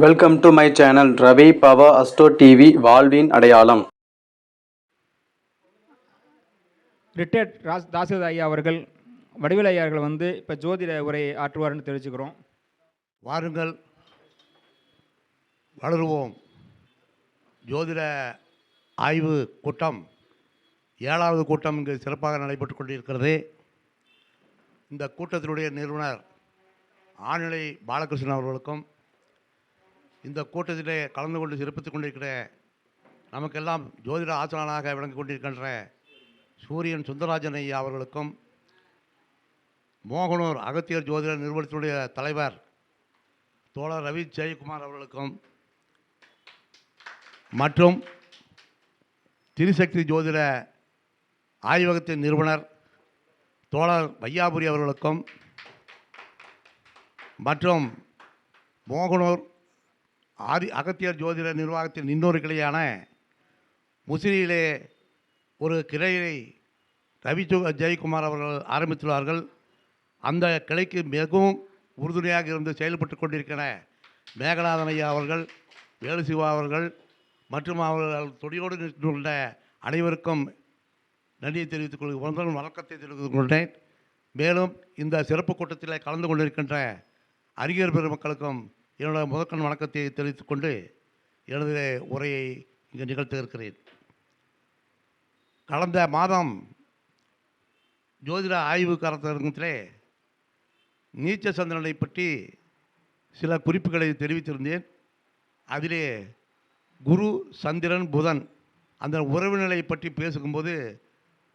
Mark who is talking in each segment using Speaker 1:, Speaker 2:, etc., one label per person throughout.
Speaker 1: Welcome to my channel Ravi Bava astro TV வாழ்வின் அடையாளம்.
Speaker 2: Retired Dasarathi ஐயா அவர்கள் வடிவேலு ஐயா அவர்கள் வந்து இப்போ ஜோதிட உரை ஆற்றுவார்னு தெரிஞ்சுக்கிறோம்.
Speaker 3: வாருங்கள், வளருவோம். ஜோதிட ஆய்வு கூட்டம் 7வது கூட்டம் இங்கு சிறப்பாக நடைபெற்று கொண்டிருக்கிறது. இந்த கூட்டத்தினுடைய நிறுவனர் ஆநிலை பாலகிருஷ்ணன் அவர்களுக்கும், இந்த கூட்டத்திலே கலந்து கொண்டு சிறப்பித்துக் கொண்டிருக்கிற நமக்கெல்லாம் ஜோதிட ஆசிரியராக விளங்கிக் கொண்டிருக்கின்ற சூரியன் சுந்தரராஜன் ஐயா அவர்களுக்கும், மோகனூர் அகத்தியர் ஜோதிட நிறுவனத்தினுடைய தலைவர் தோழர் ரவி ஜெயக்குமார் அவர்களுக்கும், மற்றும் திரிசக்தி ஜோதிட ஆய்வகத்தின் நிறுவனர் தோழர் வையாபுரி அவர்களுக்கும், மற்றும் மோகனூர் அகத்தியர் ஜோதிட நிர்வாகத்தின் இன்னொரு கிளையான முசிறியிலே ஒரு கிளையை ரவி ஜெயக்குமார் அவர்கள் ஆரம்பித்துள்ளார்கள். அந்த கிளைக்கு மிகவும் உறுதுணையாக இருந்து செயல்பட்டு கொண்டிருக்கிற மேகநாதன் ஐயா அவர்கள், வேலுசிவா அவர்கள் மற்றும் அவர்கள் துணையோடு நிற்கின்ற அனைவருக்கும் நன்றியை தெரிவித்துக் கொள்கிறேன், வணக்கத்தை தெரிவித்துக் கொள்கிறேன். மேலும் இந்த சிறப்பு கூட்டத்தில் கலந்து கொண்டிருக்கின்ற அறிஞர் பெருமக்களுக்கும் என்னுடைய முதற்கண் வணக்கத்தை தெரிவித்துக் கொண்டு எனது உரையை இங்கு நிகழ்த்த இருக்கிறேன். கடந்த மாதம் ஜோதிட ஆய்வு கருத்தரங்கத்திலே நீச்ச சந்திரனை பற்றி சில குறிப்புகளை தெரிவித்திருந்தேன். அதிலே குரு, சந்திரன், புதன் அந்த உறவுநிலை பற்றி பேசும்போது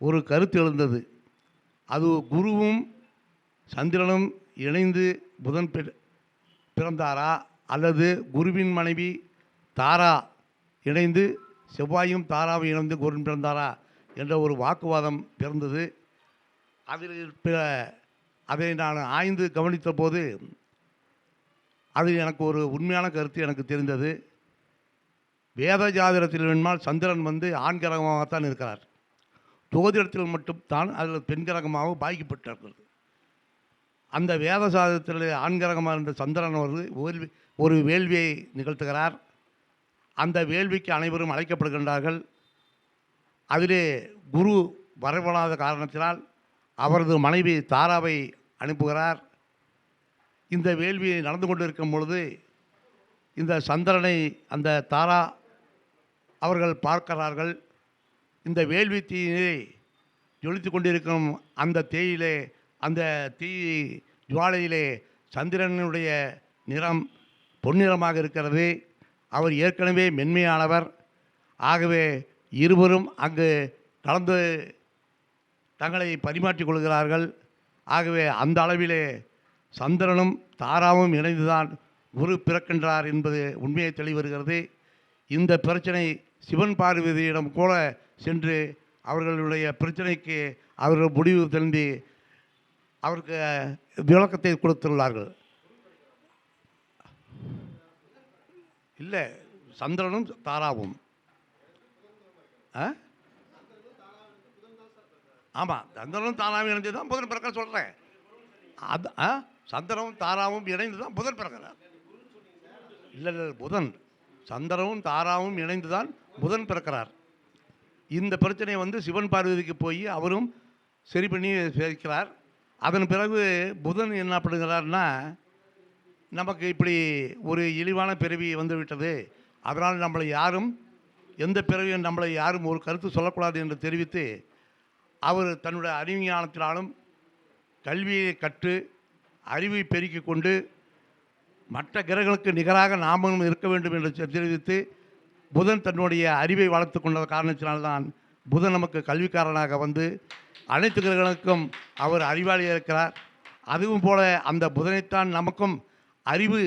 Speaker 3: ஒரு கருத்து எழுந்தது. அது குருவும் சந்திரனும் இணைந்து புதன் பிறந்தாரா, அல்லது குருவின் மனைவி தாரா இணைந்து செவ்வாயும் தாராவும் இணைந்து குருவின் பிறந்தாரா என்ற ஒரு வாக்குவாதம் பிறந்தது. அதை நான் ஆய்ந்து கவனித்த போது அது எனக்கு ஒரு உண்மையான கருத்து எனக்கு தெரிந்தது. வேத ஜாதிடத்தில் வேணுமால் சந்திரன் ஆண் கிரகமாகத்தான் இருக்கிறார். ஜோதிடத்தில் மட்டும் தான் அதில் பெண் கிரகமாக பாதிக்கப்பட்டிருக்கிறது. அந்த வேத சாதத்தில் ஆண் கிரகமாக இருந்த சந்திரன் ஒரு வேள்வியை நிகழ்த்துகிறார். அந்த வேள்விக்கு அனைவரும் அழைக்கப்படுகின்றார்கள். அதிலே குரு வரப்படாத காரணத்தினால் அவரது மனைவி தாராவை அனுப்புகிறார். இந்த வேள்வி நடந்து கொண்டிருக்கும் பொழுது இந்த சந்திரனை அந்த தாரா அவர்கள் பார்க்கிறார்கள். இந்த வேள்வி தீயை ஜொலித்து கொண்டிருக்கும் அந்த தேயிலே, அந்த தீ ஜுவாலையிலே சந்திரனுடைய நிறம் பொன்னிறமாக இருக்கிறது. அவர் ஏற்கனவே மென்மையானவர். ஆகவே இருவரும் அங்கு கலந்து தங்களை பரிமாற்றிக் கொள்கிறார்கள். ஆகவே அந்த அளவிலே சந்திரனும் தாராவும் இணைந்துதான் குரு பிறக்கின்றார் என்பது உண்மையை தெளிவருகிறது. இந்த பிரச்சனை சிவன் பார்வதியிடம் கூட சென்று அவர்களுடைய பிரச்சனைக்கு அவர்கள் முடிவு தெரிந்து அவருக்கு விளக்கத்தை கொடுத்துள்ளார்கள். இல்லை, சந்திரனும் தாராவும் ஆமாம், சந்திரனும் தாராவும் இணைந்து தான் புதன் பிறக்க சொல்கிறேன். அது சந்திரனும் தாராவும் இணைந்து தான் புதன் பிறக்கிறார். இல்லை, புதன் சந்திரனும் தாராவும் இணைந்து தான் புதன் பிறக்கிறார். இந்த பிரச்சனை சிவன் பார்வதிக்கு போய் அவரும் சரி பண்ணி சேர்க்கிறார். அதன் பிறகு புதன் என்ன பண்ணுகிறார்னா, நமக்கு இப்படி ஒரு இழிவான பிறவி வந்துவிட்டது, அதனால் நம்மளை யாரும் எந்த பிறவியும் நம்மளை யாரும் ஒரு கருத்து சொல்லக்கூடாது என்று தெரிவித்து அவர் தன்னுடைய அறிவிஞானத்தினாலும் கல்வியை கற்று அறிவை பெருக்கிக் கொண்டு மற்ற கிரகங்களுக்கு நிகராக நாமும் இருக்க வேண்டும் என்று தெரிவித்து புதன் தன்னுடைய அறிவை வளர்த்து கொண்ட காரணத்தினால்தான் புதன் நமக்கு கல்விக்காரனாக அனைத்து கிரகங்களுக்கும் அவர் அறிவாளியாக இருக்கிறார். அதுவும் போல அந்த புதனைத்தான் நமக்கும் அறிவு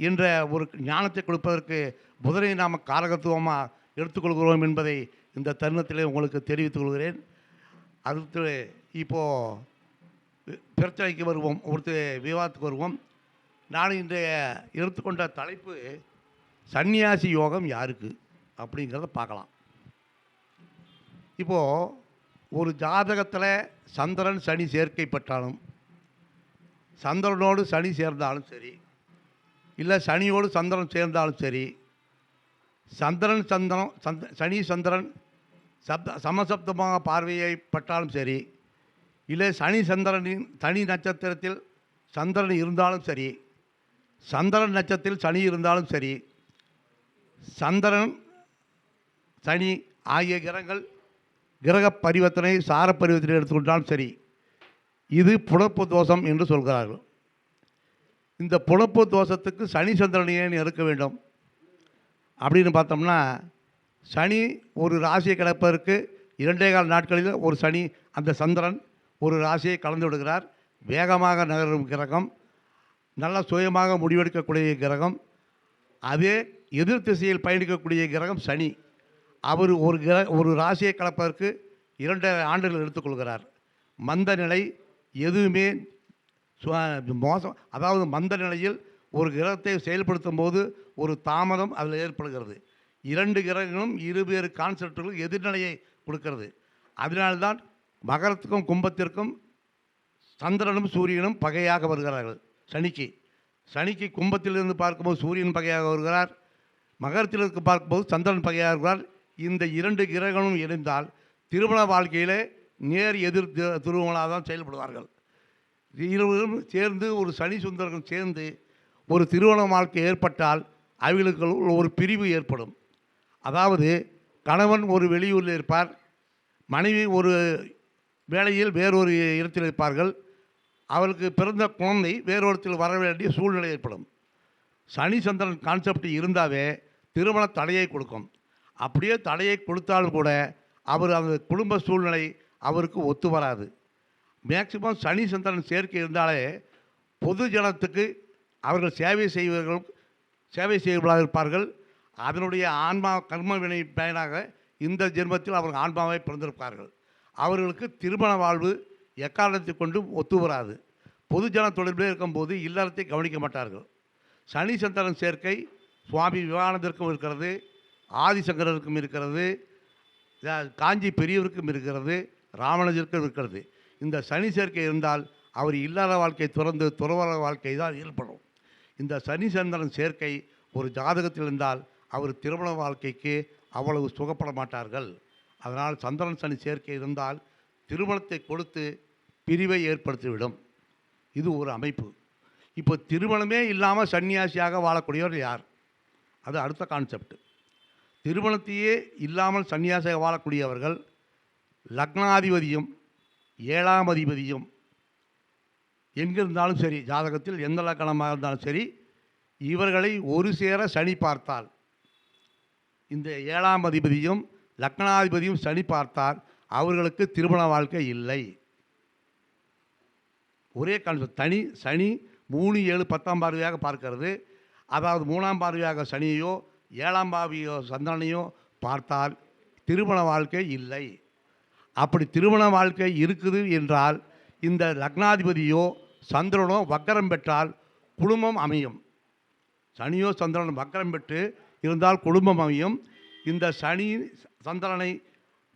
Speaker 3: என்ற ஒரு ஞானத்தை கொடுப்பதற்கு புதனை நாம் காரகத்துவமாக எடுத்துக்கொள்கிறோம் என்பதை இந்த தருணத்திலே உங்களுக்கு தெரிவித்துக் கொள்கிறேன். அடுத்து இப்போது பிரச்சனைக்கு வருவோம், விவாதத்துக்கு வருவோம். நான் இன்றைய எடுத்துக்கொண்ட தலைப்பு சன்னியாசி யோகம் யாருக்கு அப்படிங்கிறத பார்க்கலாம். இப்போது ஒரு ஜாதகத்தில் சந்திரன் சனி சேர்க்கைப்பட்டாலும், சந்திரனோடு சனி சேர்ந்தாலும் சரி, இல்லை சனியோடு சந்திரன் சேர்ந்தாலும் சரி, சனி சந்திரன் சமசப்தமாக பார்வையை பட்டாலும் சரி, இல்லை சனி சந்திரனின் தனி நட்சத்திரத்தில் சந்திரன் இருந்தாலும் சரி, சந்திரன் நட்சத்திரத்தில் சனி இருந்தாலும் சரி, சந்திரன் சனி ஆகிய கிரக பரிவர்த்தனை சார பரிவர்த்தனை எடுத்துக்கொண்டாலும் சரி, இது புணர்ப்பு தோஷம் என்று சொல்கிறார்கள். இந்த புணர்ப்பு தோஷத்துக்கு சனி சந்திரன் ஏன் இருக்க வேண்டும் அப்படின்னு பார்த்தோம்னா, சனி ஒரு ராசியை கிடப்பதற்கு 2.25 நாட்களில் ஒரு சனி அந்த சந்திரன் ஒரு ராசியை கலந்து விடுகிறார். வேகமாக நகரும் கிரகம், நல்ல சுயமாக முடிவெடுக்கக்கூடிய கிரகம். அதே எதிர் திசையில் பயணிக்கக்கூடிய கிரகம் சனி. அவர் ஒரு ராசியை கலப்பதற்கு 2.5 ஆண்டுகள் எடுத்துக்கொள்கிறார். மந்த நிலை எதுவுமே மோசம், அதாவது மந்த நிலையில் ஒரு கிரகத்தை செயல்படுத்தும் போது ஒரு தாமதம் அதில் ஏற்படுகிறது. 2 கிரகங்களும் இருவேறு கான்செப்டுகள் எதிர்நிலையை கொடுக்கிறது. அதனால்தான் மகரத்துக்கும் கும்பத்திற்கும் சந்திரனும் சூரியனும் பகையாக வருகிறார்கள். சனிக்கு கும்பத்திலிருந்து பார்க்கும்போது சூரியன் பகையாக வருகிறார், மகரத்திலிருந்து பார்க்கும்போது சந்திரன் பகையாக வருகிறார். இந்த 2 கிரகங்களும் இணைந்தால் திருமண வாழ்க்கையிலே நேர் எதிர் துருவங்களாக தான் செயல்படுவார்கள். இருவரும் சேர்ந்து ஒரு சனி சுந்தரர்கள் சேர்ந்து ஒரு திருமண வாழ்க்கை ஏற்பட்டால் அவர்களுக்கு ஒரு பிரிவு ஏற்படும். அதாவது கணவன் ஒரு வெளியூரில் இருப்பார், மனைவி ஒரு வேளையில் வேறொரு இடத்தில் இருப்பார்கள். அவருக்கு பிறந்த குழந்தை வேறொருத்தில் வர வேண்டிய சூழ்நிலை ஏற்படும். சனி சந்திரன் கான்செப்ட் இருந்தாவே திருமண தடையை கொடுக்கும். அப்படியே தடையை கொடுத்தாலும் கூட அவர் அந்த குடும்ப சூழ்நிலை அவருக்கு ஒத்து வராது. மேக்சிமம் சனி சந்திரன் சேர்க்கை இருந்தாலே பொது ஜனத்துக்கு அவர்கள் சேவை செய்வர்களாக இருப்பார்கள். அதனுடைய ஆன்மா கர்ம வினை பயனாக இந்த ஜென்மத்தில் அவர்கள் ஆன்மாவை பிறந்திருப்பார்கள். அவர்களுக்கு திருமண வாழ்வு எக்காரணத்தை கொண்டும் ஒத்து வராது. பொதுஜன தொடர்பிலே இருக்கும்போது இல்லறத்தை கவனிக்க மாட்டார்கள். சனி சந்திரன் சேர்க்கை சுவாமி விவேகானந்தருக்கும் இருக்கிறது, ஆதிசங்கரருக்கும் இருக்கிறது, காஞ்சி பெரியவருக்கும் இருக்கிறது, ராமானுஜருக்கும் இருக்கிறது. இந்த சனி சேர்க்கை இருந்தால் அவர் இல்லற வாழ்க்கை துறந்து துறவர வாழ்க்கை தான் ஏற்படும். இந்த சனி சந்திரன் சேர்க்கை ஒரு ஜாதகத்தில் இருந்தால் அவர் திருமண வாழ்க்கைக்கு அவ்வளவு சுகப்பட மாட்டார்கள். அதனால் சந்திரன் சனி சேர்க்கை இருந்தால் திருமணத்தை கொடுத்து பிரிவை ஏற்படுத்திவிடும். இது ஒரு அமைப்பு. இப்போ திருமணமே இல்லாமல் சன்னியாசியாக வாழக்கூடியவர் யார்? அது அடுத்த கான்செப்ட். திருமணத்தையே இல்லாமல் சன்னியாசியாக வாழக்கூடியவர்கள் லக்னாதிபதியும் 7ஆம் அதிபதியும் எங்கிருந்தாலும் சரி, ஜாதகத்தில் எந்த லக்கணமாக இருந்தாலும் சரி, இவர்களை ஒரு சேர சனி பார்த்தால், இந்த 7ஆம் அதிபதியும் லக்னாதிபதியும் சனி பார்த்தால் அவர்களுக்கு திருமண வாழ்க்கை இல்லை. ஒரே கான்செப்ட். சனி 3, 7, 10ஆம் பார்வையாக பார்க்கிறது. அதாவது 3ஆம் பார்வையாக சனியோ 7ஆம் பார்வையோ சந்திரனையோ பார்த்தால் திருமண வாழ்க்கை இல்லை. அப்படி திருமண வாழ்க்கை இருக்குது என்றால் இந்த லக்னாதிபதியோ சந்திரனோ வக்கரம் பெற்றால் குடும்பம் அமையும். சனியோ சந்திரனோ வக்கரம் பெற்று இருந்தால் குடும்பம் அமையும். இந்த சனி சந்திரனை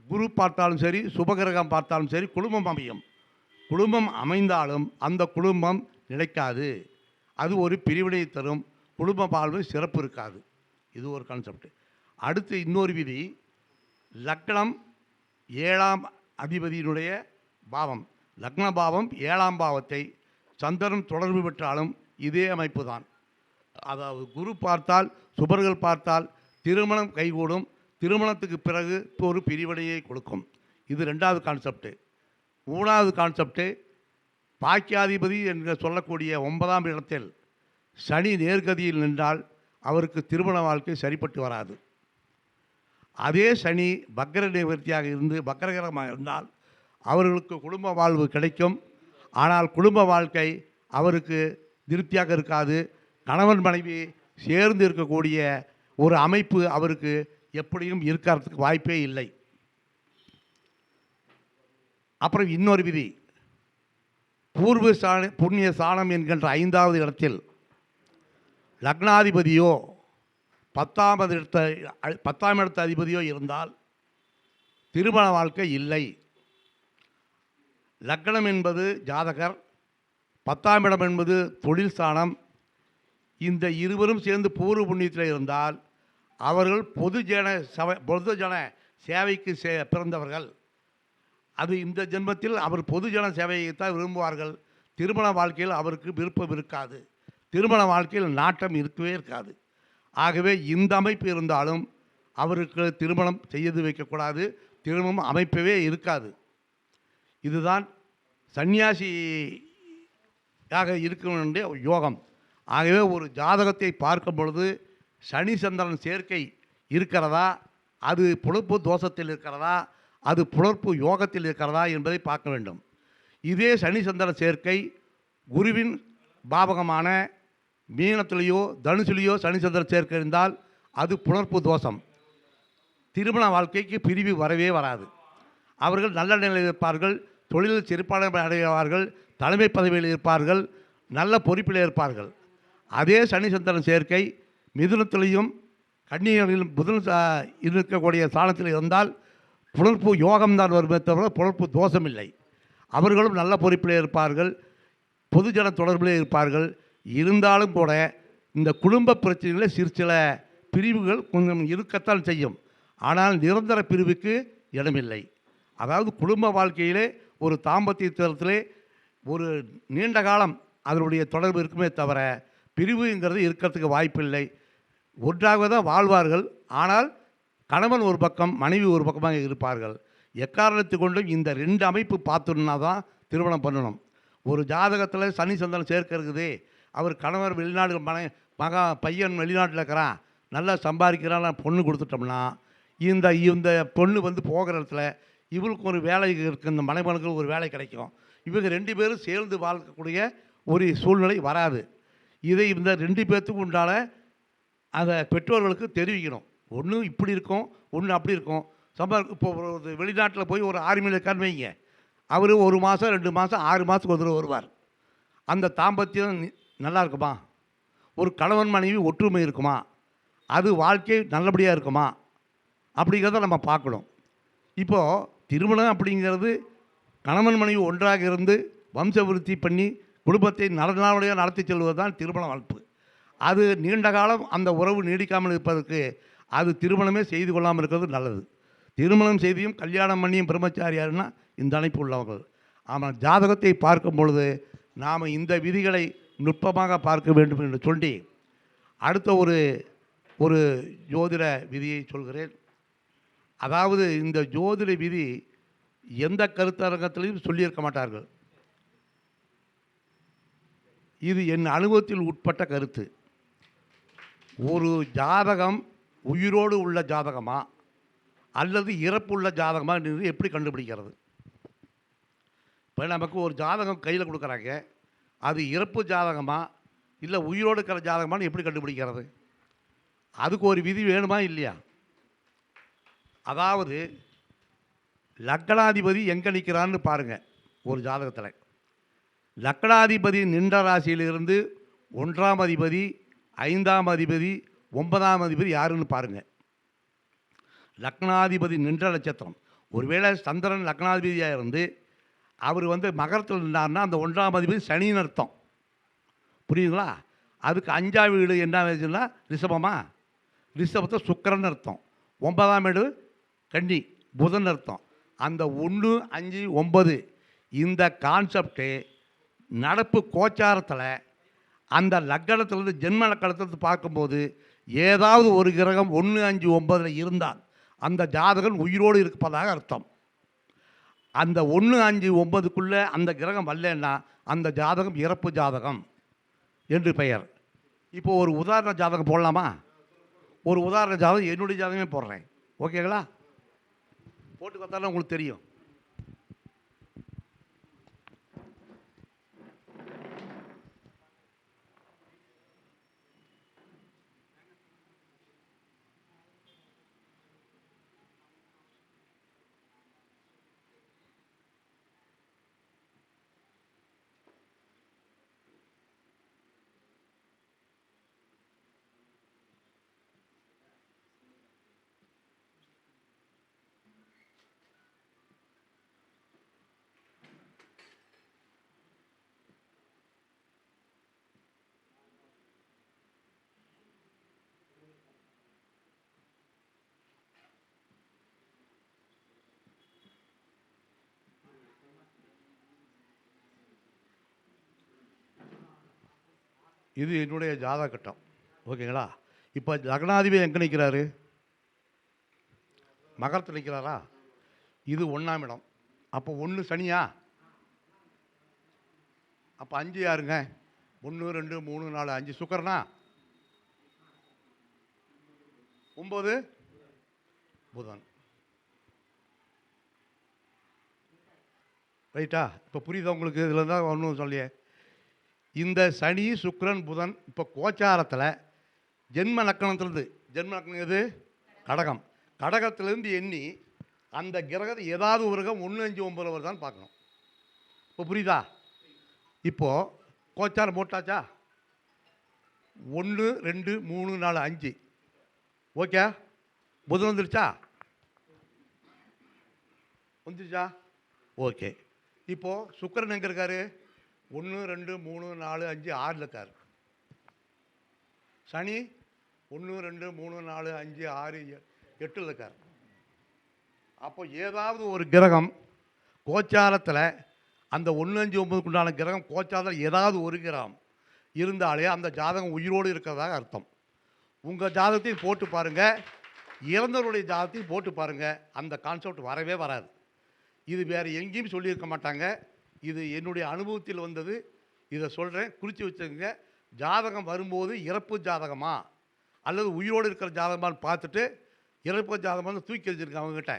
Speaker 3: குரு பார்த்தாலும் சரி, சுபகிரகம் பார்த்தாலும் சரி, குடும்பம் அமையும். குடும்பம் அமைந்தாலும் அந்த குடும்பம் நிலைக்காது. அது ஒரு பிரிவினை தரும். குடும்ப வாழ்வு சிறப்பு இருக்காது. இது ஒரு கான்செப்ட். அடுத்து இன்னொரு விதி, லக்னம் 7ஆம் அதிபதியினுடைய பாவம், லக்ன பாவம் 7ஆம் பாவத்தை சந்திரன் தொடர்பு பெற்றாலும் இதே அமைப்பு தான். அதாவது குரு பார்த்தால், சுபர்கள் பார்த்தால் திருமணம் கைகூடும். திருமணத்துக்கு பிறகு ஒரு பிரிவினையை கொடுக்கும். இது 2வது கான்செப்டு. 3வது கான்செப்டு, பாக்கியாதிபதி என்று சொல்லக்கூடிய 9ஆம் இடத்தில் சனி நேர்கதியில் நின்றால் அவருக்கு திருமண வாழ்க்கை சரிப்பட்டு வராது. அதே சனி வக்கர நிவர்த்தியாக இருந்து வக்கரகரமாக இருந்தால் அவர்களுக்கு குடும்ப வாழ்வு கிடைக்கும். ஆனால் குடும்ப வாழ்க்கை அவருக்கு திருப்தியாக இருக்காது. கணவன் மனைவி சேர்ந்து இருக்கக்கூடிய ஒரு அமைப்பு அவருக்கு எப்படியும் இருக்கிறதுக்கு வாய்ப்பே இல்லை. அப்புறம் இன்னொரு விதி, பூர்வ புண்ணிய ஸ்தானம் என்கின்ற 5வது இடத்தில் லக்னாதிபதியோ 10ஆம் இடத்து அதிபதியோ இருந்தால் திருமண வாழ்க்கை இல்லை. லக்னம் என்பது ஜாதகர், 10ஆம் இடம் என்பது தொழில் ஸ்தானம். இந்த இருவரும் சேர்ந்து பூர்வ புண்ணியத்தில் இருந்தால் அவர்கள் பொதுஜன சேவைக்கு பிறந்தவர்கள். அது இந்த ஜென்மத்தில் அவர் பொதுஜன சேவையைத்தான் விரும்புவார்கள். திருமண வாழ்க்கையில் அவருக்கு விருப்பம் இருக்காது. திருமண வாழ்க்கையில் நாட்டம் இருக்கவே இருக்காது. ஆகவே இந்த அமைப்பு இருந்தாலும் அவருக்கு திருமணம் செய்து வைக்கக்கூடாது. திருமணம் அமைப்பவே இருக்காது. இதுதான் சன்னியாசியாக இருக்கும் வேண்டிய யோகம். ஆகவே ஒரு ஜாதகத்தை பார்க்கும் பொழுது சனி சந்திரன் சேர்க்கை இருக்கிறதா, அது புலர்ப்பு தோஷத்தில் இருக்கிறதா, அது புலர்ப்பு யோகத்தில் இருக்கிறதா என்பதை பார்க்க வேண்டும். இதே சனி சந்திரன் சேர்க்கை குருவின் பாவகமான மீனத்திலேயோ தனுசிலேயோ சனி சந்திரன் சேர்க்கை இருந்தால் அது புலர்ப்பு தோஷம். திருமண வாழ்க்கைக்கு பிரிவு வரவே வராது. அவர்கள் நல்ல நிலையில் இருப்பார்கள், தொழிலில் சிறப்பான அடைவார்கள், தலைமை பதவியில் இருப்பார்கள், நல்ல பொறுப்பில் இருப்பார்கள். அதே சனி சந்திரன் சேர்க்கை மிதுனத்திலையும் கன்னிகளிலும் புதன் இருக்கக்கூடிய ஸ்தானத்தில் இருந்தால் புலர்ப்பு யோகம்தான் வருமே தவிர புலர்ப்பு தோஷம் இல்லை. அவர்களும் நல்ல பொறுப்பிலே இருப்பார்கள், பொதுஜன தொடர்பிலே இருப்பார்கள். இருந்தாலும் கூட இந்த குடும்ப பிரச்சனைகளில் சில பிரிவுகள் கொஞ்சம் இருக்கத்தான் செய்யும். ஆனால் நிரந்தர பிரிவுக்கு இடமில்லை. அதாவது குடும்ப வாழ்க்கையிலே ஒரு தாம்பத்தியத்திலே ஒரு நீண்ட காலம் அதனுடைய தொடர்பு இருக்குமே தவிர பிரிவுங்கிறது இருக்கிறதுக்கு வாய்ப்பில்லை. ஒன்றாக தான் வாழ்வார்கள். ஆனால் கணவன் ஒரு பக்கம், மனைவி ஒரு பக்கமாக இருப்பார்கள். எக்காரணத்து கொண்டும் இந்த ரெண்டு அமைப்பு பார்த்துன்னா தான் திருமணம் பண்ணணும். ஒரு ஜாதகத்தில் சனி சந்திரன் சேர்க்க இருக்குது, அவர் கணவர் வெளிநாடு பையன் வெளிநாட்டில் இருக்கிறான், நல்லா சம்பாதிக்கிறான், பொண்ணு கொடுத்துட்டோம்னா இந்த இந்த பொண்ணு போகிற இடத்துல இவளுக்கு ஒரு வேலை இருக்குது, இந்த மனைமனுக்கு ஒரு வேலை கிடைக்கும். இவங்க ரெண்டு பேரும் சேர்ந்து வாழ்க்கக்கூடிய ஒரு சூழ்நிலை வராது. இதை இந்த ரெண்டு பேர்த்துக்கு உண்டான அதை பெற்றோர்களுக்கு தெரிவிக்கணும். ஒன்று இப்படி இருக்கும், ஒன்று அப்படி இருக்கும். இப்போ ஒரு வெளிநாட்டில் போய் ஒரு ஆர்மியில் இருக்கான்னு வைங்க, அவர் 1 மாதம் 2 மாதம் 6 மாதத்துக்கு ஒரு தடவை வருவார். அந்த தாம்பத்தியம் நல்லா இருக்குமா? ஒரு கணவன் மனைவி ஒற்றுமை இருக்குமா? அது வாழ்க்கை நல்லபடியாக இருக்குமா? அப்படிங்கிறத நம்ம பார்க்கணும். இப்போது திருமணம் அப்படிங்கிறது கணவன் மனைவி ஒன்றாக இருந்து வம்ச விருத்தி பண்ணி குடும்பத்தை நல்லபடியாக நடத்தி செல்வது தான் திருமண வாழ்ப்பு. அது நீண்ட காலம் அந்த உறவு நீடிக்காமல் இருப்பதற்கு அது திருமணமே செய்து கொள்ளாமல் இருக்கிறது நல்லது. திருமணம் செய்தியும் கல்யாணம் பண்ணியும் பிரம்மச்சாரியாருன்னா இந்த அமைப்பு உள்ளவர்கள். ஆனால் ஜாதகத்தை பார்க்கும் பொழுது நாம் இந்த விதிகளை நுட்பமாக பார்க்க வேண்டும் என்று சொல்லி அடுத்த ஒரு ஜோதிட விதியை சொல்கிறேன். அதாவது இந்த ஜோதிட விதி எந்த கருத்தரங்கத்திலையும் சொல்லியிருக்க மாட்டார்கள். இது என் அனுபவத்தில் உட்பட்ட கருத்து. ஒரு ஜாதகம் உயிரோடு உள்ள ஜாதகமா அல்லது இறப்புள்ள ஜாதகமா என்று எப்படி கண்டுபிடிக்கிறது? இப்போ நமக்கு ஒரு ஜாதகம் கையில் கொடுக்குறாங்க, அது இறப்பு ஜாதகமா இல்லை உயிரோடு இருக்கிற ஜாதகமானு எப்படி கண்டுபிடிக்கிறது? அதுக்கு ஒரு விதி வேணுமா இல்லையா? அதாவது லக்னாதிபதி எங்கே நிற்கிறான்னு பாருங்கள். ஒரு ஜாதகத்தில் லக்னாதிபதி நின்ற ராசியிலிருந்து 1ஆம் அதிபதி, 5ஆம் அதிபதி, 9ஆம் அதிபதி யாருன்னு பாருங்கள். லக்னாதிபதி நின்ற நட்சத்திரம். ஒருவேளை சந்திரன் லக்னாதிபதியாக இருந்து அவர் மகரத்தில் நின்றார்னா அந்த 1ஆம் அதிபதி சனின்னு அர்த்தம். புரியுதுங்களா? அதுக்கு 5ஆம் வீடு என்ன ஆச்சுன்னா ரிஷபமா, ரிஷபத்தை சுக்கிரன் அர்த்தம். 9ஆம் வீடு கன்னி புதன் அர்த்தம். அந்த 1, 5, 9 இந்த கான்செப்டு நடப்பு கோச்சாரத்தில் அந்த லக்கணத்திலிருந்து ஜென்ம லக்கணத்திலிருந்து பார்க்கும்போது ஏதாவது ஒரு கிரகம் 1, 5, 9 இருந்தால் அந்த ஜாதகன் உயிரோடு இருப்பதாக அர்த்தம். அந்த 1, 5, 9க்குள்ளே அந்த கிரகம் வரலன்னா அந்த ஜாதகம் இறப்பு ஜாதகம் என்று பெயர். இப்போது ஒரு உதாரண ஜாதகம் போடலாமா? ஒரு உதாரண ஜாதகம் என்னுடைய ஜாதகமே போடுறேன், ஓகேங்களா? போட்டு பார்த்தாலும் உங்களுக்கு தெரியும். இது என்னுடைய ஜாதக கட்டம். ஓகேங்களா? இப்போ லக்னாதிபதி எங்கே நிற்கிறாரு? மகரத்தில் நிற்கிறாரா? இது 1ஆம் இடம். அப்போ 1 சனியா? அப்போ 5 யாருங்க? 1 2 3 4 5 சுக்கிரனா? 9 புதன். ரைட்டா? இப்போ புரியுதா உங்களுக்கு? இதில் தான் ஒன்றும் சொல்லியே. இந்த சனி சுக்கிரன் புதன் இப்போ கோச்சாரத்தில் ஜென்ம லக்கணத்திலிருந்து, ஜென்ம லக்கணம் எது? கடகம். கடகத்திலேருந்து எண்ணி அந்த கிரகத்தை ஏதாவது ஒரு கிரகம் 1 5 9 வருதான்னு பார்க்கணும். இப்போ புரியுதா? இப்போது கோச்சாரம் போட்டாச்சா? 1 2 3 4 5 ஓகே. புதன் வந்துருச்சா? வந்துருச்சா? ஓகே. இப்போது சுக்கிரன் எங்கே இருக்காரு? 1 2 3 4 5 6 இருக்கார். சனி 1 2 3 4 5 6 8 இருக்கார். அப்போ ஏதாவது ஒரு கிரகம் கோச்சாரத்தில் அந்த 1 5 9க்கு உண்டான கிரகம் கோச்சாரத்தில் ஏதாவது ஒரு கிரகம் இருந்தாலே அந்த ஜாதகம் உயிரோடு இருக்கிறதாக அர்த்தம். உங்கள் ஜாதகத்தையும் போட்டு பாருங்கள், இறந்தவருடைய ஜாதகத்தையும் போட்டு பாருங்கள், அந்த கான்செப்ட் வரவே வராது. இது வேறு எங்கேயும் சொல்லியிருக்க மாட்டாங்க. இது என்னுடைய அனுபவத்தில் வந்தது. இதை சொல்கிறேன், குறித்து வச்சுக்கோங்க. ஜாதகம் வரும்போது இறப்பு ஜாதகமா அல்லது உயிரோடு இருக்கிற ஜாதகமானு பார்த்துட்டு, இறப்பு ஜாதகமாக தூக்கி வச்சுருக்கேன் அவங்ககிட்ட.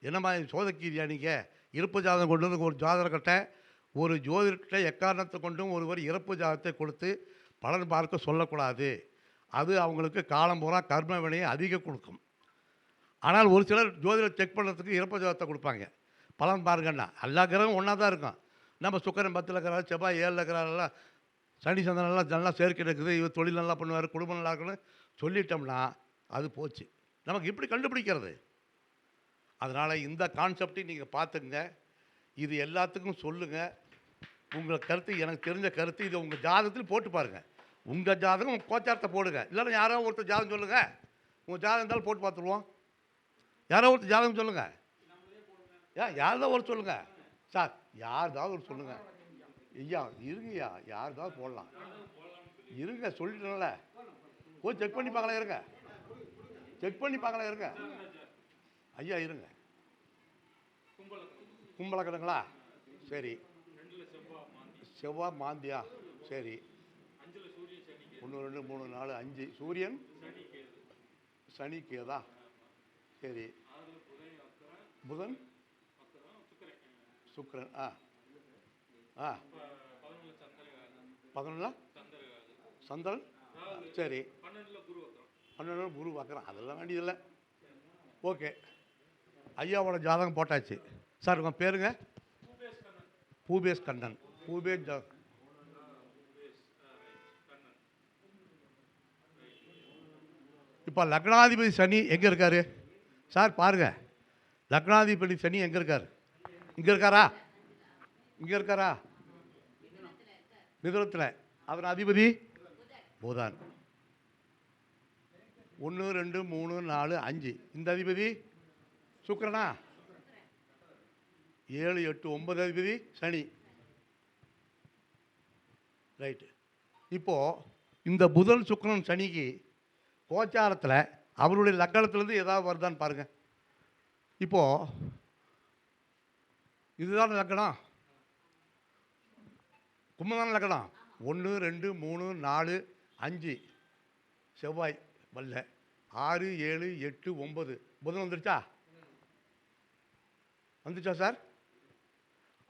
Speaker 3: என்னம்மா சோதக்கீரியா நீங்கள்? இறப்பு ஜாதகம் கொண்டு வந்து ஒரு ஜாதகர்கிட்ட, ஒரு ஜோதிடர்கிட்ட எக்காரணத்தை கொண்டும் ஒருவர் இறப்பு ஜாதகத்தை கொடுத்து பலன் பார்க்க சொல்லக்கூடாது. அது அவங்களுக்கு காலம் பூரா கர்ம வினையை அதிகம் கொடுக்கும். ஆனால் ஒரு சிலர் ஜோதிடர் செக் பண்ணுறதுக்கு இறப்பு ஜாதகத்தை கொடுப்பாங்க. பலன் பாருங்கன்னா எல்லா கிரகம் ஒன்றா தான் இருக்கும். நம்ம சுக்கிரன் 10ல் இருக்கிறாரு, செவ்வாய் 7ல் இருக்கிறாரெல்லாம், சனி சந்திரன்லாம் நல்லா சேர்க்கை இருக்குது, இவர் தொழில் நல்லா பண்ணுவார், குடும்பம் நல்லா இருக்குன்னு சொல்லிட்டோம்னா அது போச்சு. நமக்கு எப்படி கண்டுபிடிக்கிறது? அதனால் இந்த கான்செப்டையும் நீங்கள் பார்த்துங்க. இது எல்லாத்துக்கும் சொல்லுங்கள். உங்கள் கருத்து, எனக்கு தெரிஞ்ச கருத்து, இதை உங்கள் ஜாதகத்தில் போட்டு பாருங்கள். உங்கள் ஜாதகம் உங்கள் கோச்சாரத்தை போடுங்க. இல்லைன்னா யாரோ ஒருத்தர் ஜாதகம் சொல்லுங்கள். உங்கள் ஜாதகம் இருந்தாலும் போட்டு பார்த்துருவோம். யாரோ ஒருத்தர் ஜாதகம் சொல்லுங்கள். யார்தான் ஒரு சொல்லுங்கள் சார், யார்தான் ஒரு சொல்லுங்கள். ஐயா இருங்கய்யா, யார்தான் போடலாம் இருங்க, சொல்லிட்டேன்ல. போய் செக் பண்ணி பார்க்கலாம், இருங்க. செக் பண்ணி பார்க்கலாம், இருங்க. ஐயா இருங்க. கும்பலக்கணங்களா? சரி. செவ்வாய் மாந்தியா? சரி. 1 2 3 4 5 சூரியன் சனி கேதா? சரி. புதன் சுக்கிரன். 11 சந்திரன். சரி. 12 குரு பார்க்குறேன். அதெல்லாம் வேண்டியதில்லை. ஓகே. ஐயாவோட ஜாதகம் போட்டாச்சு. சார் உங்கள் பேருங்க? பூபேஷ் கண்ணன். பூபேஷ் இப்போ லக்னாதிபதி சனி எங்கே இருக்கார் சார்? பாருங்கள், லக்னாதிபதி சனி எங்கே இருக்கார்? இங்கே இருக்காரா? இங்கே இருக்காரா? மிதுனத்தில். அதன் அதிபதி புதன். 1 2 3 4 5. இந்த அதிபதி சுக்கிரனா? 7 8 9 அதிபதி சனி. ரைட்டு. இப்போது இந்த புதன் சுக்கிரன் சனிக்கு கோச்சாரத்தில் அவருடைய லக்கணத்துலேருந்து ஏதாவது வருதான்னு பாருங்கள். இப்போது இதுதான் லக்கணம், கும்பதான லக்கணம். 1 2 3 4 5 செவ்வாய் வல்ல. 6 7 8 9 புதன் வந்துருச்சா? வந்துச்சா சார்?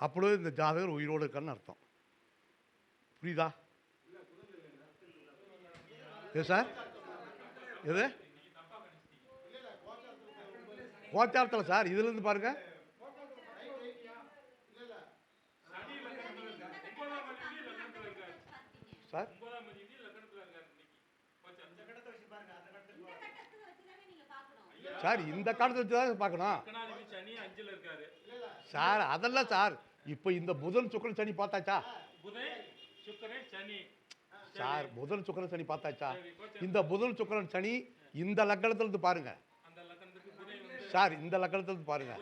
Speaker 3: அப்பொழுது இந்த ஜாதகர் உயிரோடு இருக்கான்னு அர்த்தம். புரியுதா? எது சார்? எது கோச்சாரத்தில் சார்? இதுலேருந்து பாருங்க சார். சார் இந்த காலத்தை வச்சு தான் பார்க்கணும் சார். அதெல்லாம் சார் இப்போ இந்த புதன் சுக்கிரன் சனி பார்த்தாச்சா சார்? புதன் சுக்கிரன் சனி பார்த்தாச்சா? இந்த புதன் சுக்கிரன் சனி இந்த லக்கணத்திலிருந்து பாருங்க சார். இந்த லக்கணத்திலிருந்து பாருங்க.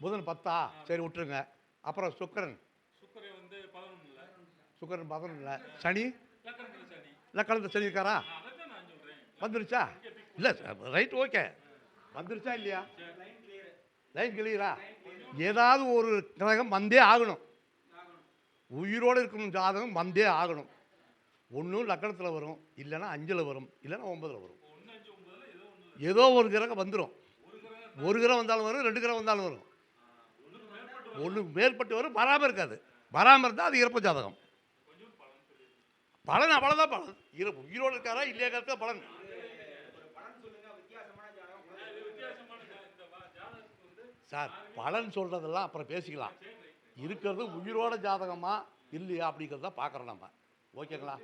Speaker 3: புதன் 10ஆ? சரி விட்டுருங்க. அப்புறம் சுக்கிரன் 11 இல்லை. சனி லக்கணத்தை சொல்லியிருக்காரா? வந்துருச்சா? இல்லை ரைட், ஓகே. வந்துருச்சா இல்லையா? லைன் கிளியரா? ஏதாவது ஒரு கிரகம் வந்தே ஆகணும். உயிரோடு இருக்கணும் ஜாதகம் வந்தே ஆகணும். ஒன்றும் லக்கணத்தில் வரும், இல்லைன்னா 5ல் வரும், இல்லைன்னா 9ல் வரும். ஏதோ ஒரு கிரகம் வந்துடும். ஒரு கிரகம் வந்தாலும் வரும், 2 கிரகம் வந்தாலும் வரும். ஒன்று மேற்பட்டு வரும், வராமல் இருக்காது. வராமல் இருந்தால் அது இறப்பு ஜாதகம். பலன் அவ்வளோதான் பலன். உயிரோடு இருக்காரா இல்லையா இருக்க பலன். சார் பலன் சொல்கிறதெல்லாம் அப்புறம் பேசிக்கலாம். இருக்கிறது உயிரோட ஜாதகமா இல்லையா அப்படிங்கிறத பார்க்குறோம் நம்ம. ஓகேங்களா?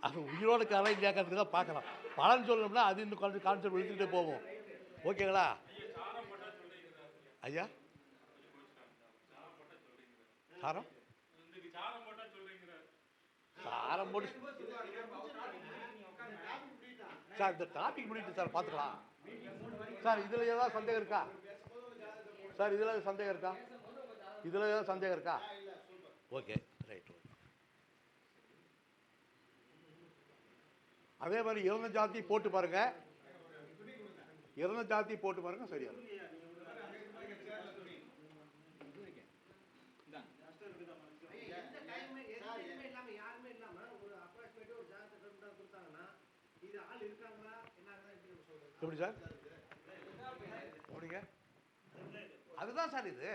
Speaker 3: அது உயிரோடு இருக்காரா இல்லையாக்கிறதுக்கு தான் பார்க்கலாம். பலன் சொல்லணும்னா அது இன்னும் கான்செப்ட் எடுத்துக்கிட்டே போவோம். ஓகேங்களா ஐயா? சாரம் சாரம் போட்டு சார் இந்த டாபிக் முடிட்டு சார் பார்த்துக்கலாம். சார் இதில் ஏதாவது சந்தேகம் இருக்கா? சார் இதில் சந்தேகம் இருக்கா? இதில் ஏதாவது சந்தேகம் இருக்கா? Okay right. அதே மாதிரி இறந்த ஜாதி போட்டு பாருங்க. இறந்த ஜாதி போட்டு பாருங்க, சரியா? எப்படி சார்? அப்படிங்க அதுதான் சார் இது.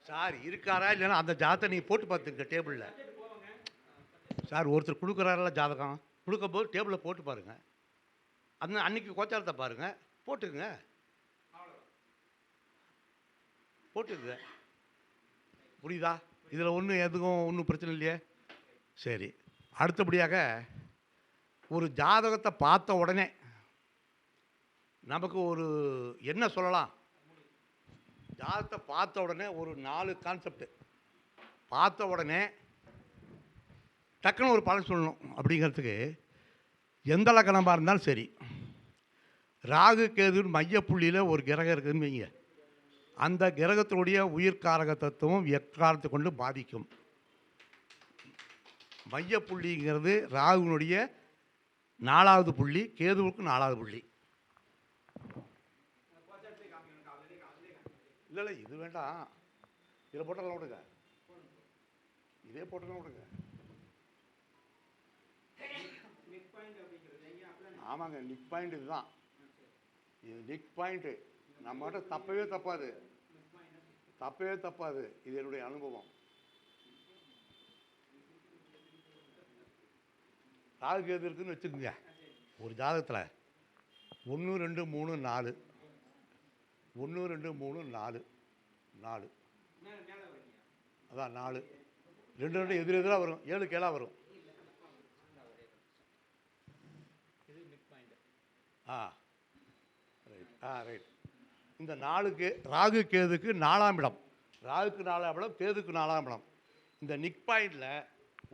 Speaker 3: சார் இருக்காரா இல்லைன்னா அந்த ஜாதகத்தை நீங்கள் போட்டு பார்த்துங்க டேபிளில். சார் ஒருத்தர் கொடுக்குறாருல ஜாதகம், கொடுக்கும் போது டேபிளில் போட்டு பாருங்கள். அந்த அன்னைக்கு கோச்சாரத்தை பாருங்கள், போட்டுக்குங்க. போட்டுக்குங்க. புரியுதா? இதில் ஒன்றும் எதுவும் ஒன்றும் பிரச்சனை இல்லையே. சரி, அடுத்தபடியாக ஒரு ஜாதகத்தை பார்த்த உடனே நமக்கு ஒரு என்ன சொல்லலாம்? ஜாதகத்தை பார்த்த உடனே ஒரு 4 கான்செப்ட் பார்த்த உடனே டக்குன்னு ஒரு பலன் சொல்லணும். அப்படிங்கிறதுக்கு எந்த லக்கணமாக இருந்தாலும் சரி, ராகு கேது மையப்புள்ளியில் ஒரு கிரகம் இருக்குதுன்னு வைங்க. அந்த கிரகத்தினுடைய உயிர்காரக தத்துவம் எக்காலத்தை கொண்டு பாதிக்கும். மையப்புள்ளிங்கிறது ராகுனுடைய 4வது புள்ளி, கேதுவுக்கு 4வது புள்ளி. இல்லை இது வேண்டாம், இதில் போட்டெல்லாம் விடுங்க, இதே போட்டெல்லாம் விடுங்க. ஆமாங்க, நிக் பாயிண்ட் இதுதான். இது நிக் பாயிண்ட்டு. நம்மகிட்ட தப்பவே தப்பாது, தப்பவே தப்பாது. இது என்னுடைய அனுபவம். ராகு கேது இருக்குன்னு வச்சுக்கோங்க. ஒரு ஜாதகத்தில் 1 2 3 4 1 2 3 4 4 அதான் 4 2 2 எதிராக வரும், 7 7 வரும். ரைட். இந்த 4க்கு ராகு கேதுக்கு 4ஆம் இடம், ராகுக்கு 4ஆம் இடம், கேதுக்கு 4ஆம் இடம். இந்த நிக் பாயிண்டில்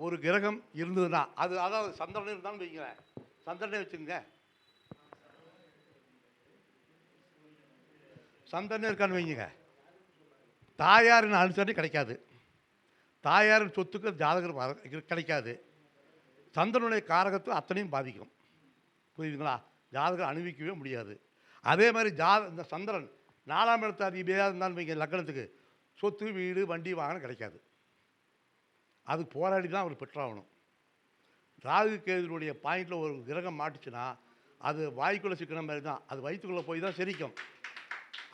Speaker 3: ஒரு கிரகம் இருந்ததுன்னா அது, அதாவது சந்திரன் இருந்தாலும் வைக்கிறேன், சந்திரனே வச்சுங்க. சந்திரனே இருக்கான்னு வைங்க, தாயாரின் அனுசரணை கிடைக்காது, தாயாரின் சொத்துக்கு ஜாதகர் கிடைக்காது. சந்திரனுடைய காரகத்தை அத்தனையும் பாதிக்கும். புரியுதுங்களா? ஜாதகர் அனுபவிக்கவே முடியாது. அதே மாதிரி இந்த சந்திரன் 4ஆம் இடத்து அதிபதியாக இருந்தாலும் வைங்க, லக்னத்துக்கு சொத்து வீடு வண்டி வாகனம் கிடைக்காது. அது போராடி தான் அவர் பெற்றாகணும். ராகு கேதுனுடைய பாயிண்டில் ஒரு கிரகம் மாட்டுச்சுன்னா அது வாய்க்குள்ளே சிக்கிற மாதிரி தான், அது வயிற்றுக்குள்ளே போய் தான் செரிக்கும்.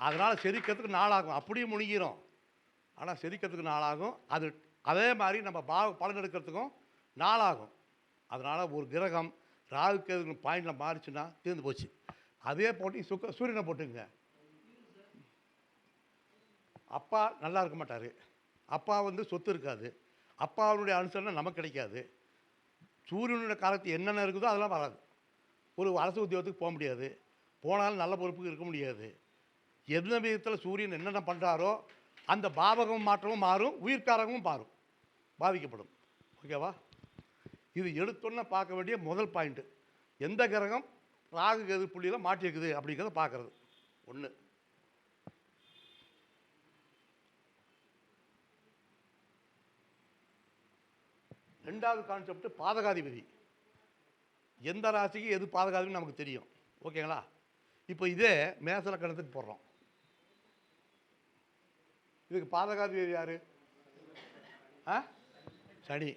Speaker 3: அதனால் செரிக்கிறதுக்கு நாளாகும், அப்படியே முழுங்கிரும். ஆனால் செரிக்கிறதுக்கு நாளாகும். அது அதே மாதிரி நம்ம பலன் எடுக்கிறதுக்கும் நாளாகும். அதனால் ஒரு கிரகம் ராகு கேது பாயிண்டில் மாறிச்சுன்னா தீர்ந்து போச்சு. அதே போட்டு சூரியனை போட்டுங்க. அப்பா நல்லா இருக்க மாட்டார், அப்பா சொத்து இருக்காது, அப்பாவுடைய அனுசரணை நமக்கு கிடைக்காது. சூரியனுடைய காலத்து என்னென்ன இருக்குதோ அதெல்லாம் வராது. ஒரு அரசு உத்தியோகத்துக்கு போக முடியாது, போனாலும் நல்ல பொறுப்புக்கு இருக்க முடியாது. எந்த விதத்தில் சூரியன் என்னென்ன பண்ணுறாரோ அந்த பாவகம் மாற்றமும் மாறும், உயிர்காரகமும் மாறும், பாதிக்கப்படும். ஓகேவா? இது எடுத்தோன்னே பார்க்க வேண்டிய முதல் பாயிண்ட்டு. எந்த கிரகம் ராகு கேது புள்ளியில் மாட்டியிருக்குது அப்படிங்கிறத பார்க்குறது ஒன்று. ரெண்டாவது கான்செப்ட் பாதகாதிபதி. எந்த ராசிக்கு எது பாதகாதிபதி நமக்கு தெரியும். ஓகேங்களா? இப்போ இதே மேச லக்கணத்துக்கு போடுறோம். இதுக்கு பாதகாதிபதி யாரு? சனி.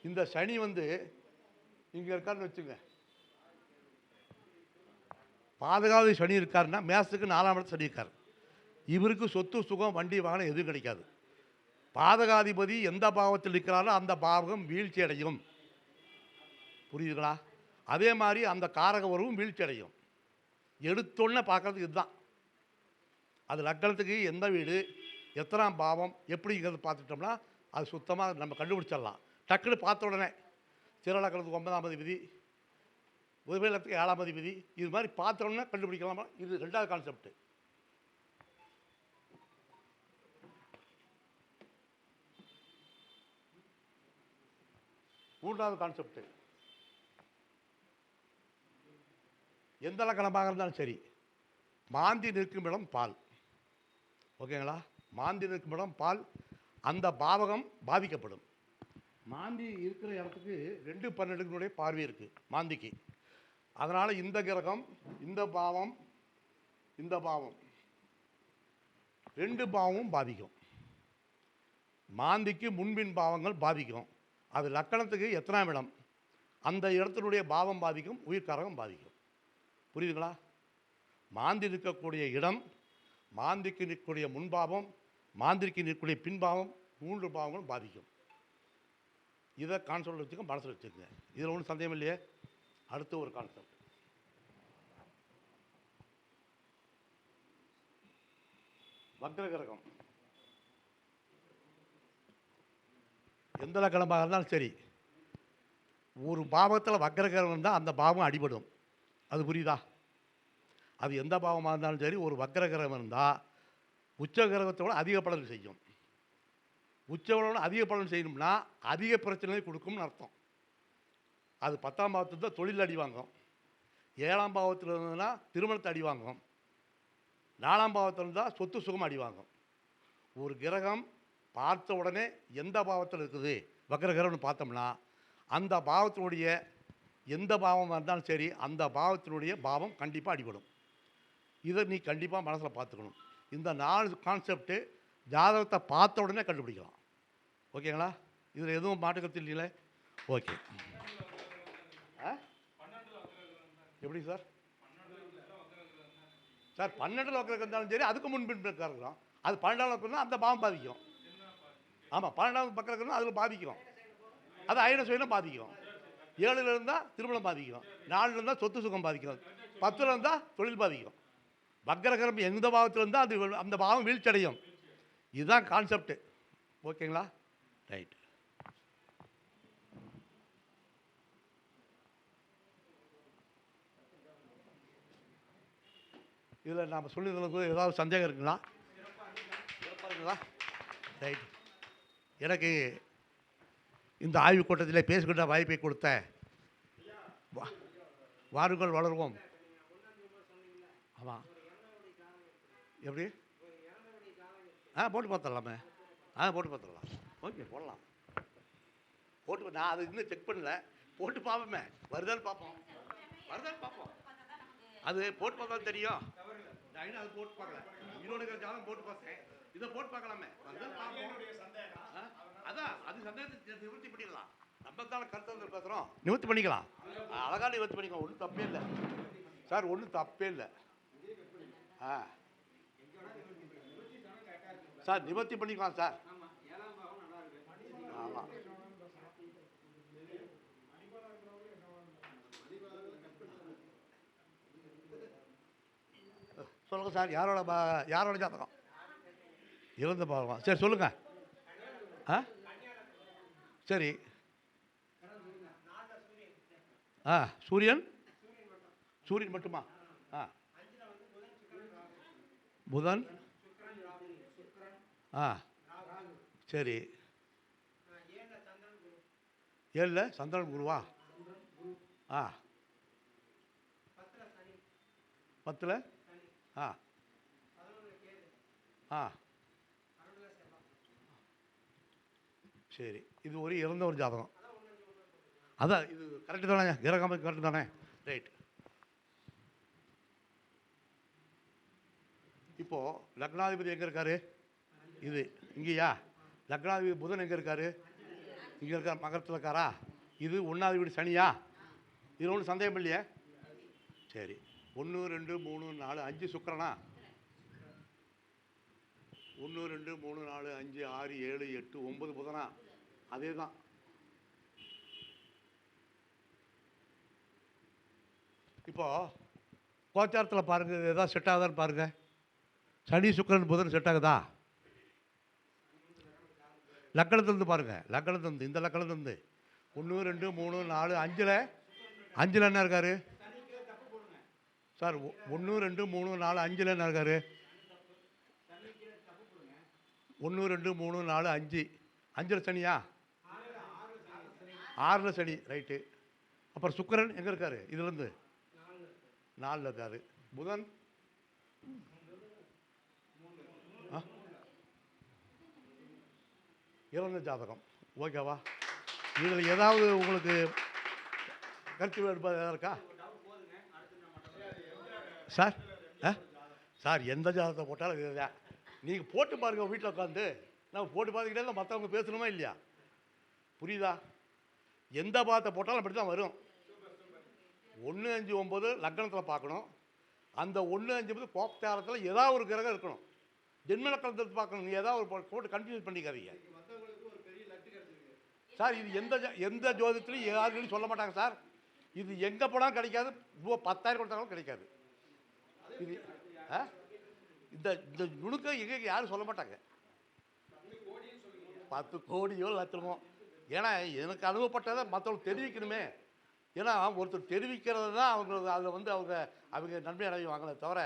Speaker 3: இந்த சனி வந்து இங்கே இருக்காருன்னு வச்சுங்க. பாதகாதிபதி சனி இருக்காருன்னா மேசத்துக்கு 4ஆம் இடத்துல சனி இருக்கார். இவருக்கு சொத்து சுகம் வண்டி வாகனம் எதுவும் கிடைக்காது. பாதகாதிபதி எந்த பாவத்தில் இருக்கிறாரோ அந்த பாவகம் வீழ்ச்சி அடையும். புரியுதுங்களா? அதே மாதிரி அந்த காரக உறவும் வீழ்ச்சி அடையும். எடுத்தோன்னே பார்க்கறதுக்கு இதுதான். அது லக்கணத்துக்கு எந்த வீடு எத்தனாம் பாவம் எப்படிங்கிறது பார்த்துட்டோம்னா அது சுத்தமாக நம்ம கண்டுபிடிச்சிடலாம். டக்குன்னு பார்த்த உடனே சிற லக்கணத்துக்கு 9ஆம் அதிபதி, உதவி லக்கணத்துக்கு 7ஆம் அதிபதி, இது மாதிரி பார்த்த உடனே கண்டுபிடிக்கலாமா? இது ரெண்டாவது கான்செப்ட். மூன்றாவது கான்செப்ட், எந்த லக்கணமாக இருந்தாலும் சரி, மாந்தி நிற்கும் இடம் பால். ஓகேங்களா? மாந்தி நிற்கும் இடம் பால், அந்த பாவகம் பாதிக்கப்படும். மாந்தி இருக்கிற இடத்துக்கு 2-12 பார்வை இருக்குது மாந்திக்கு. அதனால் இந்த கிரகம் இந்த பாவம் இந்த பாவம் 2 பாவமும் பாதிக்கும். மாந்திக்கு முன்பின் பாவங்கள் பாதிக்கும். அது லக்கணத்துக்கு எத்தனாம் இடம் அந்த இடத்தினுடைய பாவம் பாதிக்கும், உயிர்காரகம் பாதிக்கும். புரியுதுங்களா? மாந்தி நிற்கக்கூடிய இடம், மாந்திக்கு நிற்கக்கூடிய முன்பாவம், மாந்திக்கு நிற்கக்கூடிய பின்பாவம், 3 பாவங்களும் பாதிக்கும். இதை கான்செப்ட் வச்சுக்க, மனசில் வச்சுக்கோங்க. இதில் ஒன்றும் சந்தேகம் இல்லையே. அடுத்த ஒரு கான்செப்ட், வக்ர கிரகம். எந்த லக்கணமாக இருந்தாலும் சரி, ஒரு பாவத்தில் வக்ர கிரகம் இருந்தால் அந்த பாவம் அடிபடும். அது புரியுதா? அது எந்த பாவமாக இருந்தாலும் சரி, ஒரு வக்ர கிரகம் இருந்தால் உச்ச கிரகத்தோட அதிக பலன் செய்யும். உச்சவனோட அதிக பலன் செய்யணும்னா அதிக பிரச்சனையை கொடுக்கும்னு அர்த்தம். அது 10ஆம் பாவத்தில் தான் தொழில் அடி வாங்கும், 7ஆம் பாவத்தில் இருந்ததுன்னா திருமணத்தை அடி வாங்கும், 4ஆம் பாவத்தில் இருந்தால் சொத்து சுகம் அடி வாங்கும். ஒரு கிரகம் பார்த்த உடனே எந்த பாவத்தில் இருக்குது வக்ர கிரகம்னு பார்த்தோம்னா அந்த பாவத்தினுடைய எந்த பாவமாக இருந்தாலும் சரி அந்த பாவத்தினுடைய பாவம் கண்டிப்பாக அடிபடும். இதை நீ கண்டிப்பாக மனசில் பார்த்துக்கணும். இந்த 4 கான்செப்ட்டு ஜாதகத்தை பார்த்த உடனே கண்டுபிடிக்கலாம். ஓகேங்களா? இதில் எதுவும் மாட்டுக்கருத்து இல்லைங்களே. ஓகே. எப்படி சார்? சார் 12 வக்ரம் இருந்தாலும் சரி, அதுக்கு முன்பின் இருக்கிறோம். அது 12ஆம் வக்ரம் அந்த பாவம் பாதிக்கும். ஆமாம், 12ஆம் வக்ரம் இருக்கிறோம் அதில் பாதிக்கும். அது அயன சுயனம் பாதிக்கும். 7ல் இருந்தால் திருமணம் பாதிக்கும், 4ல் இருந்தால் சொத்து சுகம் பாதிக்கும், 10ல் இருந்தால் தொழில் பாதிக்கும். வக்ரகிரகம் எந்த பாவத்தில் இருந்தால் அது அந்த பாவம் வீழ்ச்சடையும். இதுதான் கான்செப்ட். ஓகேங்களா? ரைட். இதில் நாம் சொல்லியிருந்ததுக்கு ஏதாவது சந்தேகம் இருக்குங்களா? இருக்குங்களா? ரைட். எனக்கு இந்த ஆய்வுக் கூட்டத்தில் பேசுகின்ற வாய்ப்பை கொடுத்த வாருங்கள் வளர்வோம். ஆமாம், எப்படி? போட்டு பார்த்துடலாமே. போட்டு பார்த்துடலாம். ஓகே, போடலாம். போட்டு நான் அது இன்னும் செக் பண்ணல. போட்டு பார்ப்போமே, வருதான்னு பார்ப்போம். வருதான்னு பார்ப்போம். அது போட்டு பார்த்தா தெரியும். நான் இன்னும் அது போட்டு பார்க்கல. இன்னொன்று ஜாதகம் போட்டு பார்த்தேன். இதை போட்டு பார்க்கலாமே, வருதான்னு பார்ப்போம். அதான் அது சந்தேகத்தை நிவர்த்தி பண்ணிடலாம். நம்ம தான் கருத்து பேசுகிறோம், நிவர்த்தி பண்ணிக்கலாம். அழகாக நிவர்த்தி பண்ணிக்கலாம். ஒன்றும் தப்பே இல்லை சார், ஒன்றும் தப்பே இல்லை. சார் நிவர்த்தி பண்ணிக்கலாம் சார். ஆமாம், சொல்லுங்கள் சார். யாரோட ஜாதகம்? இறந்த பாவம். சரி சொல்லுங்கள். சரி. சூரியன் மட்டுமா? புதன். சரி. 7ல் சந்திரன் குருவா? 10ல் சரி. இது ஒரு இறந்த ஒரு ஜாதகம். அதான் இது கரெக்டு தானே, கிரகம் கரெக்டு தானே, ரைட். இப்போது லக்னாதிபதி எங்கே இருக்காரு? இது இங்கேயா? லக்னாதிபதி புதன் எங்கே இருக்காரு? இங்கே இருக்கார், மகரத்தில் இருக்காரா? இது 1வது வீடு சனியா? இது ஒன்றும் சந்தேகம் இல்லையே. சரி, 1 2 3 4 5 சுக்கிரனா? 1 2 3 4 5 6 7 8 9 புதனா? அதே தான். இப்போ கோச்சாரத்தில் பாருங்கள், எதாவது செட் ஆகுதான்னு பாருங்கள். சனி சுக்கிரன் புதன் செட் ஆகுதா? லக்கணத்துலேருந்து பாருங்கள், லக்கணத்துலேருந்து, இந்த லக்கணத்துலேருந்து 1 2 3 4 5ல் என்ன இருக்காரு சார்? 1 2 3 4 5ல் என்ன இருக்காரு? 1 2 3 4 5 5ல் சனியா? 6ல் சனி, ரைட்டு. அப்புறம் சுக்கிரன் எங்கே இருக்காரு? இதுலேருந்து 4ல் இருக்காரு. புதன் இறந்த ஜாதகம், ஓகேவா? இதில் ஏதாவது உங்களுக்கு கருத்து வேறுபாடு ஏதாவது இருக்கா சார்? சார் எந்த ஜாதகத்தை போட்டாலும் இதுதான். நீங்கள் போட்டு பாருங்கள் வீட்டில் உட்காந்து. நம்ம போட்டு பார்த்துக்கிட்டே மற்றவங்க பேசணுமா இல்லையா? புரியுதா? எந்த பாதத்தை போட்டாலும் அப்படி தான் வரும். 1 5 9 லக்னத்தில் பார்க்கணும். அந்த 1 5 9 கோப்தாரத்தில் ஏதாவது ஒரு கிரகம் இருக்கணும். ஜென்ம லக்னத்தில் பார்க்கணும். நீங்கள் ஏதாவது ஒரு போட்டு கன்ஃபியூஸ் பண்ணிக்காதீங்க சார். இது எந்த ஜோதிடத்துலையும் யாருக்கும் சொல்ல மாட்டாங்க சார். இது எங்கே போனாலும் கிடைக்காது. 10,000 கொடுத்தாலும் கிடைக்காது. இது இந்த நுணுக்கம் எங்கே யாரும் சொல்ல மாட்டாங்க. 10 கோடியோ லட்சமோ. ஏன்னா எனக்கு அனுபவப்பட்டதை மற்றவங்களுக்கு தெரிவிக்கணுமே. ஏன்னா ஒருத்தர் தெரிவிக்கிறது தான் அவங்க அதில் வந்து அவங்க நன்மை அடைவாங்களே தவிர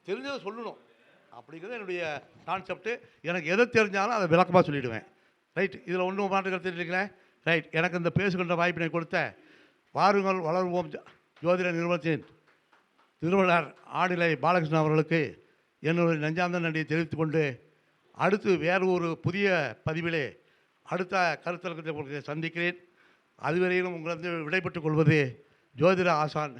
Speaker 3: தெரிஞ்சதை சொல்லணும் அப்படிங்கிறது என்னுடைய கான்செப்ட்டு. எனக்கு எதை தெரிஞ்சாலும் அதை விளக்கமாக சொல்லிவிடுவேன். ரைட், இதில் ஒன்றும் மாற்று கருத்து இல்லைங்களே. ரைட், எனக்கு இந்த பேசுகின்ற வாய்ப்பினை கொடுத்த வாருங்கள் வளர்வோம் ஜோதிட நிறுவனத்தின் நிறுவனர் ஆடிலை பாலகிருஷ்ணன் அவர்களுக்கு என்னுடைய நெஞ்சார்ந்த நன்றியை தெரிவித்துக் கொண்டு, அடுத்து வேறு ஒரு புதிய பதிவிலே அடுத்த கருத்தரங்கத்தை உங்களுக்கு சந்திக்கிறேன். அதுவரையிலும் உங்களிருந்து விடைபெற்றுக் கொள்வது ஜோதிட ஆசான்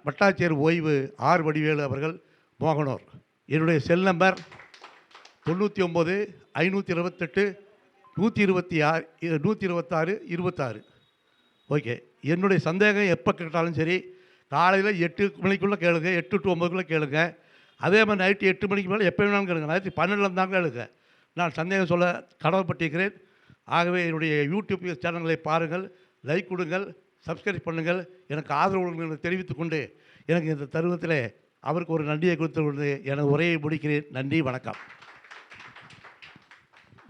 Speaker 3: வட்டாட்சியர் ஓய்வு ஆர் வடிவேலு அவர்கள், மோகனூர். என்னுடைய செல் நம்பர் 99 528 126 26. ஓகே, என்னுடைய சந்தேகம் எப்போ கேட்டாலும் சரி, காலையில் 8 மணிக்குள்ளே கேளுங்க, 8 to 9க்குள்ளே கேளுங்க. அதே மாதிரி நைட்டு 8 மணிக்கு மேலே எப்போ வேணாலும் கேளுங்க. நைட்டு 12 இருந்தாங்க கேளுங்க. நான் சந்தேகம் சொல்ல கடமைப்பட்டிருக்கிறேன். ஆகவே என்னுடைய யூடியூப் சேனல்களை பாருங்கள், லைக் கொடுங்கள், சப்ஸ்கிரைப் பண்ணுங்கள். எனக்கு ஆதரவு தெரிவித்துக் கொண்டு எனக்கு இந்த தருணத்தில் அவருக்கு ஒரு நன்றியை கொடுத்து கொண்டு எனது உரையை முடிக்கிறேன். நன்றி, வணக்கம்.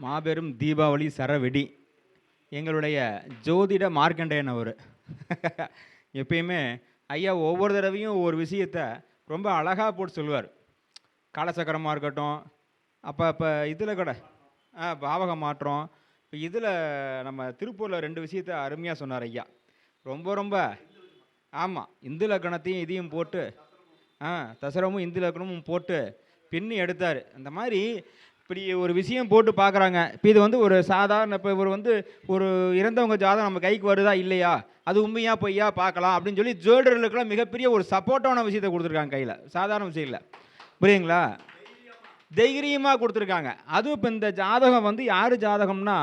Speaker 2: மாபெரும் தீபாவளி சரவெடி எங்களுடைய ஜோதிட மார்க்கண்டேயன் அவர். எப்பயுமே ஐயா ஒவ்வொரு தடவையும் ஒரு விஷயத்தை ரொம்ப அழகாக போட்டு சொல்லுவார். காலசக்கரமாக இருக்கட்டும், அப்போ இதில் கூட பாவக மாற்றம். இப்போ இதில் நம்ம திருப்பூரில் 2 விஷயத்தை அருமையாக சொன்னார் ஐயா. ரொம்ப ஆமாம், இந்து லக்கணத்தையும் இதையும் போட்டு தசரமும் இந்து லக்கணமும் போட்டு பின்னி எடுத்தார். அந்த மாதிரி இப்படி ஒரு விஷயம் போட்டு பார்க்குறாங்க. இப்போ இது வந்து ஒரு சாதாரண, இப்போ இவர் வந்து ஒரு இறந்தவங்க ஜாதகம் நம்ம கைக்கு வருதா இல்லையா, அது உண்மையா பொய்யா பார்க்கலாம் அப்படின்னு சொல்லி ஜோதிடர்களுக்கெல்லாம் மிகப்பெரிய ஒரு சப்போர்ட்டான விஷயத்தை கொடுத்துருக்காங்க கையில். சாதாரண விஷயம் இல்லை, புரியுங்களா? தைரியமாக கொடுத்துருக்காங்க. அதுவும் இப்போ இந்த ஜாதகம் வந்து யார் ஜாதகம்னா,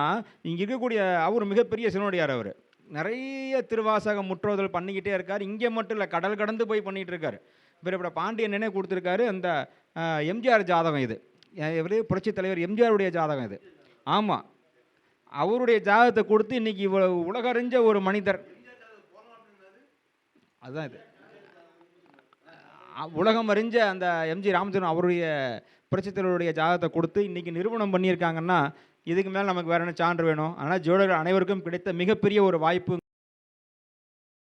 Speaker 2: இங்கே இருக்கக்கூடிய அவர் மிகப்பெரிய சிவனடியார். அவர் நிறைய திருவாசகம் முற்றோதல் பண்ணிக்கிட்டே இருக்கார். இங்கே மட்டும் இல்லை, கடல் கடந்து போய் பண்ணிகிட்டு இருக்கார். இப்போ பாண்டியன் நினைவு கொடுத்துருக்காரு. அந்த எம்ஜிஆர் ஜாதகம் இது, இவர் புரட்சி தலைவர் எம்ஜிஆருடைய ஜாதகம் இது. ஆமாம், அவருடைய ஜாதகத்தை கொடுத்து இன்றைக்கி இவ்வளோ உலகறிஞ்ச ஒரு மனிதர். அதுதான் இது உலகம் அறிஞ்ச அந்த எம்ஜி ராமச்சந்திரன் அவருடைய புரட்சி தலைவருடைய ஜாதகத்தை கொடுத்து இன்றைக்கி நிறுவனம் பண்ணியிருக்காங்கன்னா இதுக்கு மேலே நமக்கு வேறு என்ன சான்று வேணும்? ஆனால் ஜோதிடர்கள் அனைவருக்கும் கிடைத்த மிகப்பெரிய ஒரு வாய்ப்பு.